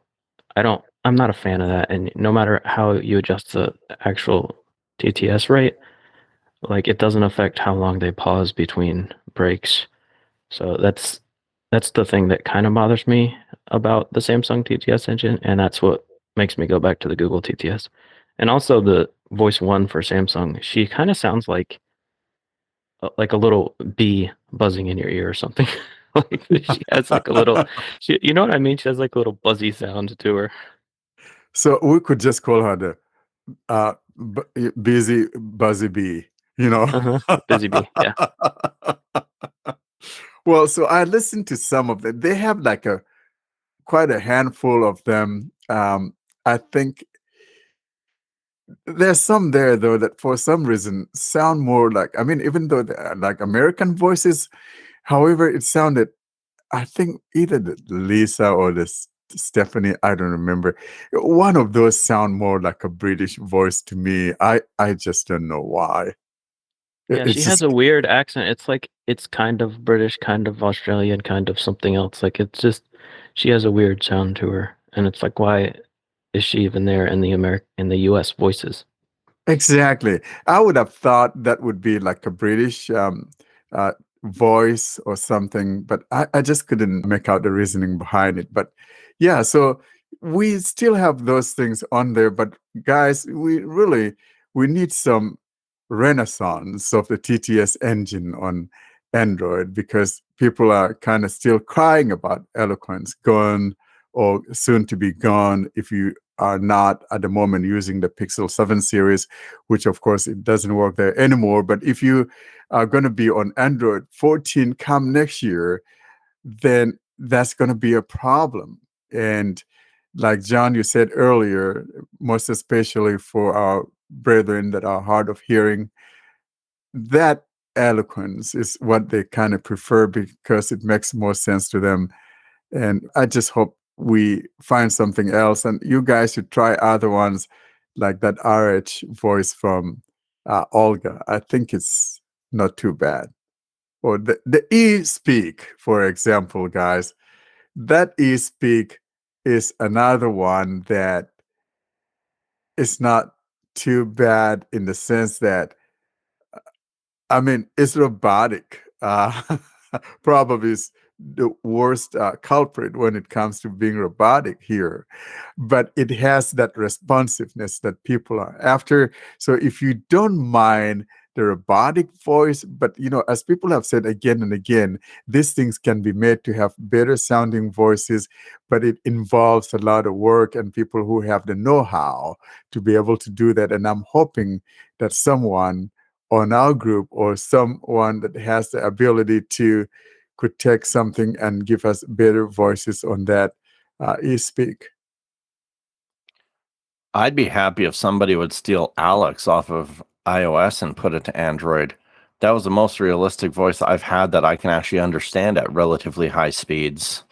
I'm not a fan of that. And no matter how you adjust the actual TTS rate, like it doesn't affect how long they pause between breaks. So that's the thing that kind of bothers me about the Samsung TTS engine, and that's what makes me go back to the Google TTS. And also the Voice One for Samsung, she kind of sounds like a little bee buzzing in your ear or something. Like she has like a little, you know what I mean? She has like a little buzzy sound to her. So we could just call her the busy buzzy bee, you know. Busy bee, yeah. Well, so I listened to some of them. They have like quite a handful of them. I think there's some there though that for some reason sound more like, I mean, even though they're like American voices, however, it sounded, I think either the Lisa or the Stephanie, I don't remember. One of those sound more like a British voice to me. I just don't know why. Yeah, she It's has just a weird accent. It's like it's kind of British, kind of Australian, kind of something else. Like it's just she has a weird sound to her, and it's like why is she even there in the US voices? exactly. I would have thought that would be like a British uh, voice or something, but I just couldn't make out the reasoning behind it. But yeah, so we still have those things on there. But guys, we need some renaissance of the TTS engine on Android because people are kind of still crying about eloquence gone or soon to be gone if you are not at the moment using the Pixel 7 series, which of course it doesn't work there anymore. But if you are going to be on Android 14 come next year, then that's going to be a problem. And like John, you said earlier, most especially for our brethren that are hard of hearing, that eloquence is what they kind of prefer because it makes more sense to them. And I just hope we find something else. And you guys should try other ones like that RH voice from Olga. I think it's not too bad. Or the e-speak, for example, guys. That e-speak is another one that is not too bad in the sense that, I mean, it's robotic. Probably is the worst culprit when it comes to being robotic here. But it has that responsiveness that people are after. So if you don't mind the robotic voice, but as people have said again and again, these things can be made to have better sounding voices, but it involves a lot of work and people who have the know-how to be able to do that. And I'm hoping that someone on our group or someone that has the ability to could take something and give us better voices on that e-speak? I'd be happy if somebody would steal Alex off of iOS and put it to Android. That was the most realistic voice I've had that I can actually understand at relatively high speeds.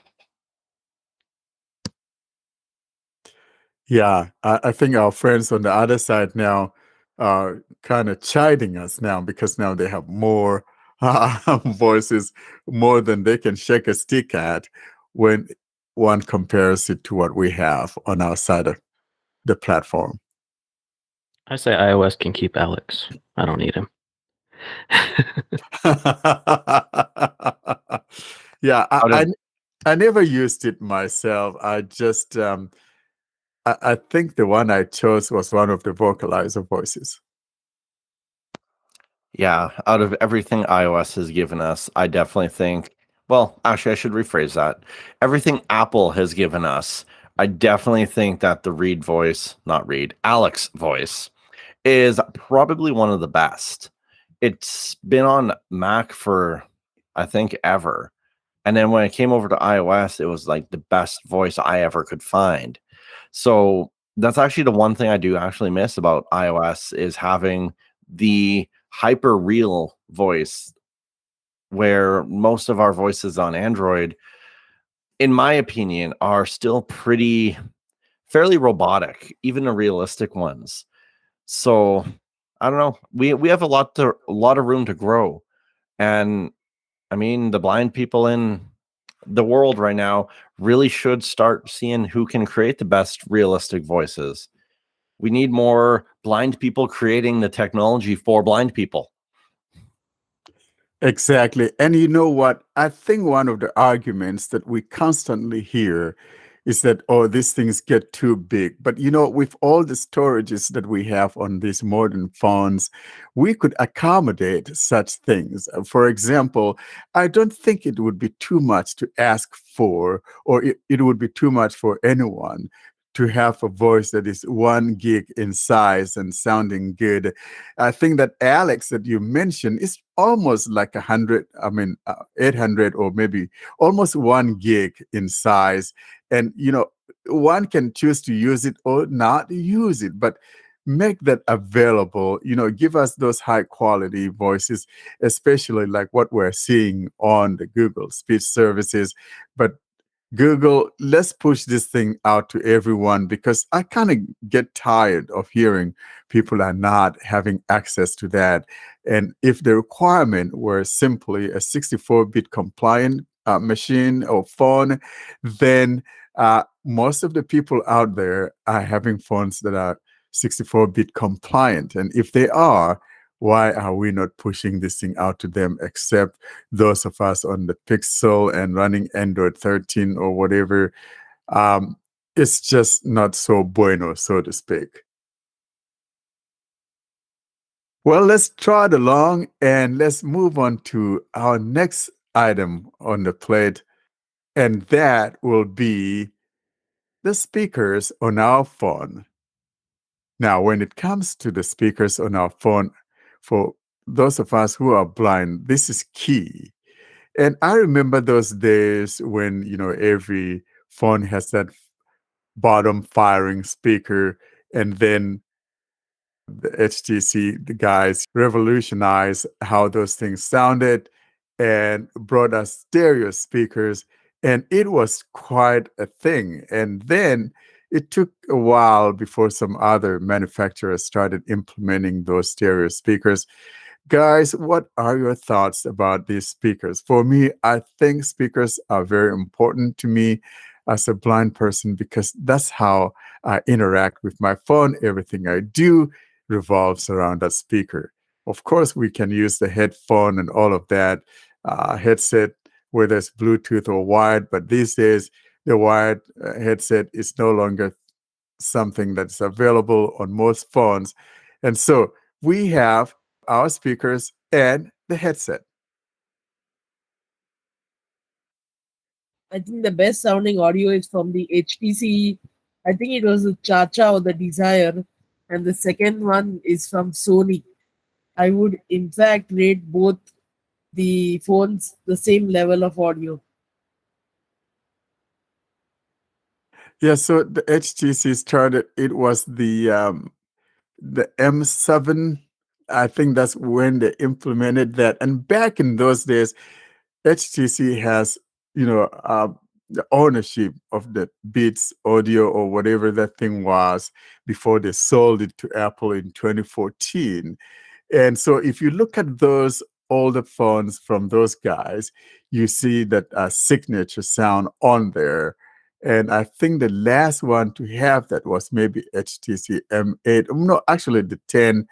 Yeah, I think our friends on the other side now are kind of chiding us now because now they have more voices, more than they can shake a stick at when one compares it to what we have on our side of the platform. I say iOS can keep Alex. I don't need him. Yeah, Out of I never used it myself. I just I think the one I chose was one of the vocalizer voices. Yeah, out of everything iOS has given us, I definitely think, well, actually, I should rephrase that. Everything Apple has given us, I definitely think that the Reed voice, not Reed, Alex voice, is probably one of the best. It's been on Mac for, I think, ever. And then when it came over to iOS, it was like the best voice I ever could find. So that's actually the one thing I do actually miss about iOS is having the hyper real voice, where most of our voices on Android, in my opinion, are still fairly robotic, even the realistic ones. So I don't know. We have a lot of room to grow. And I mean, the blind people in the world right now really should start seeing who can create the best realistic voices. We need more blind people creating the technology for blind people. Exactly. And you know what? I think one of the arguments that we constantly hear is that, oh, these things get too big. But, with all the storages that we have on these modern phones, we could accommodate such things. For example, I don't think it would be too much to ask for, or it would be too much for anyone to have a voice that is 1 gig in size and sounding good. I think that Alex that you mentioned is almost like 800 or maybe almost 1 gig in size. And, one can choose to use it or not use it, but make that available, give us those high quality voices, especially like what we're seeing on the Google speech services. But Google, let's push this thing out to everyone because I kind of get tired of hearing people are not having access to that. And if the requirement were simply a 64-bit compliant machine or phone, then most of the people out there are having phones that are 64-bit compliant. And if they are, why are we not pushing this thing out to them except those of us on the Pixel and running Android 13 or whatever? It's just not so bueno, so to speak. Well, let's trot along and let's move on to our next item on the plate, and that will be the speakers on our phone. Now, when it comes to the speakers on our phone, for those of us who are blind, this is key. And I remember those days when, every phone has that bottom firing speaker, and then the HTC, the guys revolutionized how those things sounded and brought us stereo speakers. And it was quite a thing. And then it took a while before some other manufacturers started implementing those stereo speakers. Guys, what are your thoughts about these speakers? For me, I think speakers are very important to me as a blind person because that's how I interact with my phone. Everything I do revolves around that speaker. Of course, we can use the headphone and all of that headset, whether it's Bluetooth or wired, but these days, the wired headset is no longer something that's available on most phones. And so we have our speakers and the headset. I think the best sounding audio is from the HTC. I think it was the Chacha or the Desire, and the second one is from Sony. I would in fact rate both the phones the same level of audio. Yeah, so the HTC started, it was the M7. I think that's when they implemented that. And back in those days, HTC has, you know, the ownership of the Beats Audio or whatever that thing was before they sold it to Apple in 2014. And so if you look at those older phones from those guys, you see that signature sound on there. And I think the last one to have that was maybe HTC M8. No, actually the 10.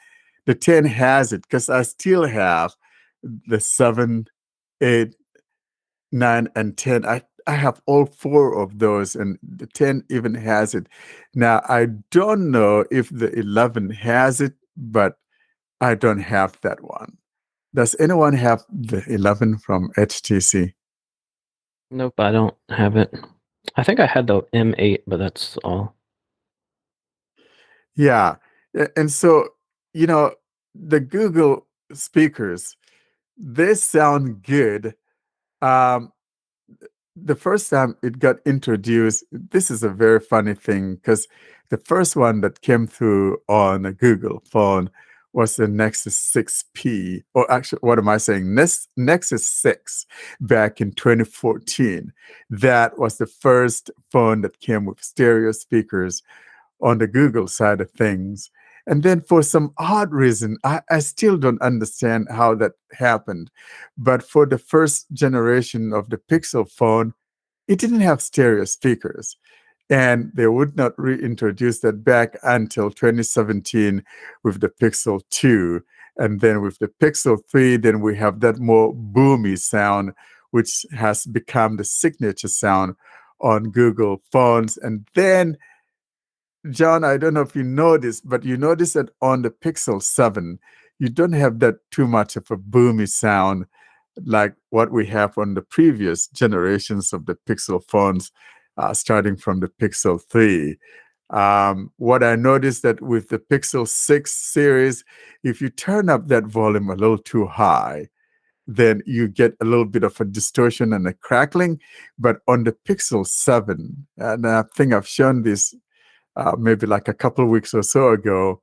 The 10 has it because I still have the 7, 8, 9, and 10. I have all four of those, and the 10 even has it. Now, I don't know if the 11 has it, but I don't have that one. Does anyone have the 11 from HTC? Nope, I don't have it. I think I had the M8, but that's all. Yeah. And so, you know, the Google speakers, they sound good. Um, the first time it got introduced, this is a very funny thing because the first one that came through on a Google phone was the Nexus 6P, or actually, what am I saying? Nexus 6 back in 2014. That was the first phone that came with stereo speakers on the Google side of things. And then for some odd reason, I still don't understand how that happened. But for the first generation of the Pixel phone, it didn't have stereo speakers. And they would not reintroduce that back until 2017 with the Pixel 2. And then with the Pixel 3, then we have that more boomy sound, which has become the signature sound on Google phones. And then John, I don't know if you know this, but you notice that on the Pixel 7, you don't have that too much of a boomy sound like what we have on the previous generations of the Pixel phones, starting from the Pixel 3. What I noticed that with the Pixel 6 series, if you turn up that volume a little too high, then you get a little bit of a distortion and a crackling. But on the Pixel 7, and I think I've shown this maybe like a couple of weeks or so ago,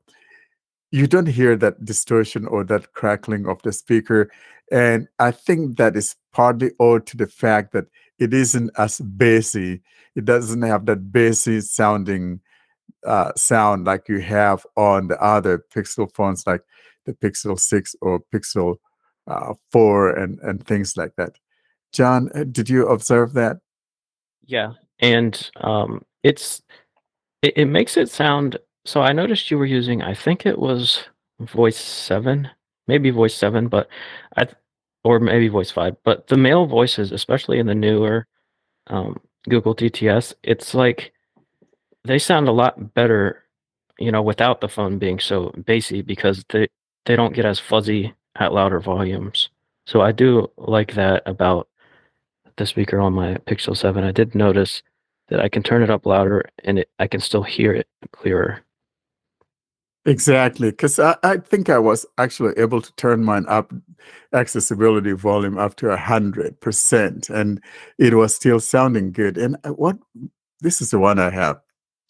you don't hear that distortion or that crackling of the speaker. And I think that is partly owed to the fact that it isn't as bassy. It doesn't have that bassy sounding sound like you have on the other Pixel phones, like the Pixel 6 or Pixel 4 and things like that. John, did you observe that? Yeah, and it makes it sound. So I noticed you were using, I think it was voice 7, maybe voice 7, but or maybe voice 5. But the male voices, especially in the newer Google TTS, it's like they sound a lot better, without the phone being so bassy because they don't get as fuzzy at louder volumes. So I do like that about the speaker on my Pixel 7. I did notice that I can turn it up louder and I can still hear it clearer. Exactly, because I think I was actually able to turn mine up, accessibility volume up to 100%, and it was still sounding good. And this is the one I have.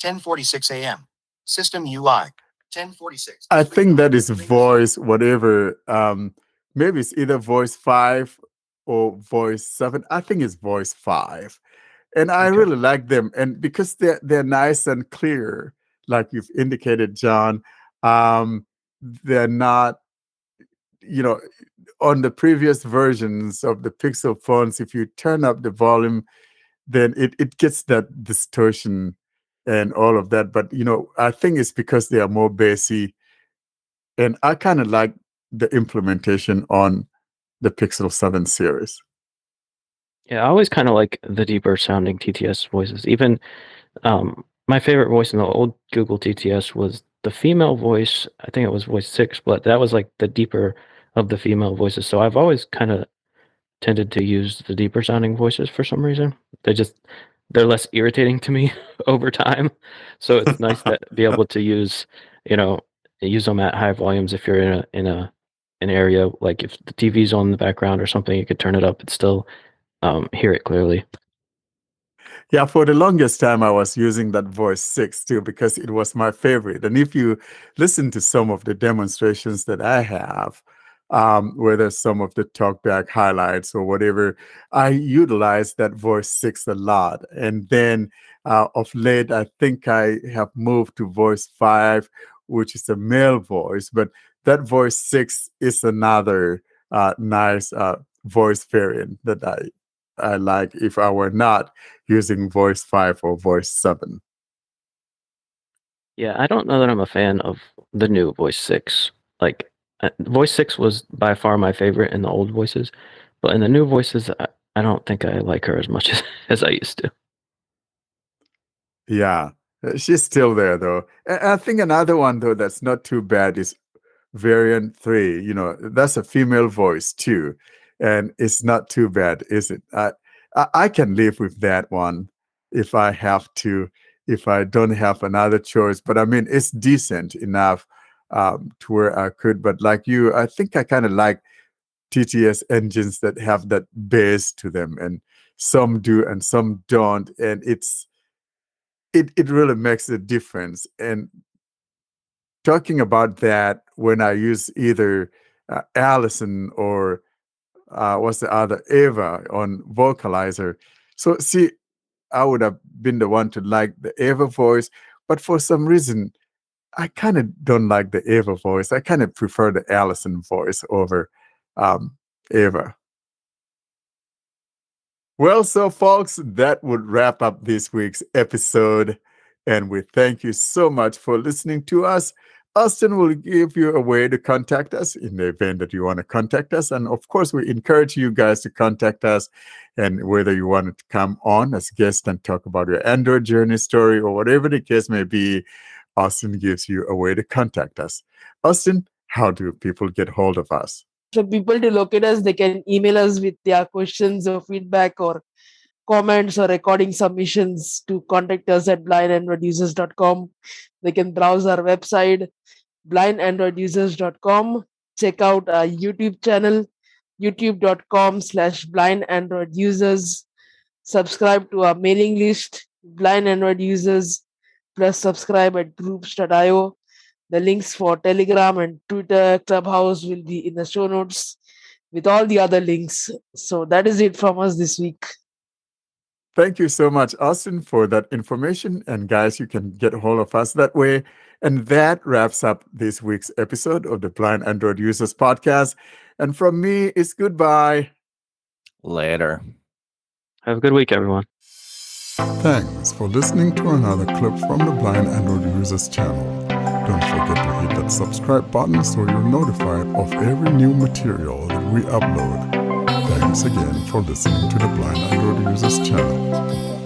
10:46 a.m. System UI. 10:46. I think that is voice, whatever. Maybe it's either voice 5 or voice 7. I think it's voice 5. And I Okay. really like them. And because they're nice and clear, like you've indicated, John, they're not, on the previous versions of the Pixel phones, if you turn up the volume, then it gets that distortion and all of that. But, I think it's because they are more bassy. And I kind of like the implementation on the Pixel 7 series. Yeah, I always kind of like the deeper sounding TTS voices. Even my favorite voice in the old Google TTS was the female voice. I think it was voice 6, but that was like the deeper of the female voices. So I've always kind of tended to use the deeper sounding voices for some reason. They're less irritating to me over time. So it's nice to be able to use them at high volumes if you're in a an area, like if the TV's on in the background or something, you could turn it up and still hear it clearly. Yeah, for the longest time, I was using that voice 6 too because it was my favorite. And if you listen to some of the demonstrations that I have, whether some of the talkback highlights or whatever, I utilize that voice 6 a lot. And then of late, I think I have moved to voice 5, which is a male voice. But that voice 6 is another nice voice variant that I like if I were not using voice 5 or voice 7. Yeah, I don't know that I'm a fan of the new voice 6. Like voice 6 was by far my favorite in the old voices, but in the new voices, I don't think I like her as much as I used to. Yeah, she's still there though. I think another one though that's not too bad is variant 3. That's a female voice too, and it's not too bad, is it? I can live with that one if I have to, if I don't have another choice. But I mean, it's decent enough to where I could. But like you, I think I kind of like TTS engines that have that bass to them, and some do and some don't, and it really makes a difference. And talking about that, when I use either Allison or what's the other, Ava on vocalizer. So see, I would have been the one to like the Ava voice, but for some reason, I kind of don't like the Ava voice. I kind of prefer the Allison voice over Ava. Well, so folks, that would wrap up this week's episode. And we thank you so much for listening to us. Austin will give you a way to contact us in the event that you want to contact us. And of course, we encourage you guys to contact us. And whether you want to come on as a guest and talk about your Android journey story or whatever the case may be, Austin gives you a way to contact us. Austin, how do people get hold of us? For people to locate us, they can email us with their questions or feedback or comments or recording submissions to contact us at blindandroidusers.com. They can browse our website, blindandroidusers.com. Check out our YouTube channel, youtube.com/blindandroidusers. Subscribe to our mailing list, Blind Android Users, plus subscribe at groups.io. The links for Telegram and Twitter, Clubhouse will be in the show notes with all the other links. So that is it from us this week. Thank you so much, Austin, for that information. And guys, you can get a hold of us that way. And that wraps up this week's episode of the Blind Android Users Podcast. And from me, it's goodbye. Later. Have a good week, everyone. Thanks for listening to another clip from the Blind Android Users channel. Don't forget to hit that subscribe button so you're notified of every new material that we upload. Thanks again for listening to the Blind Android Users channel.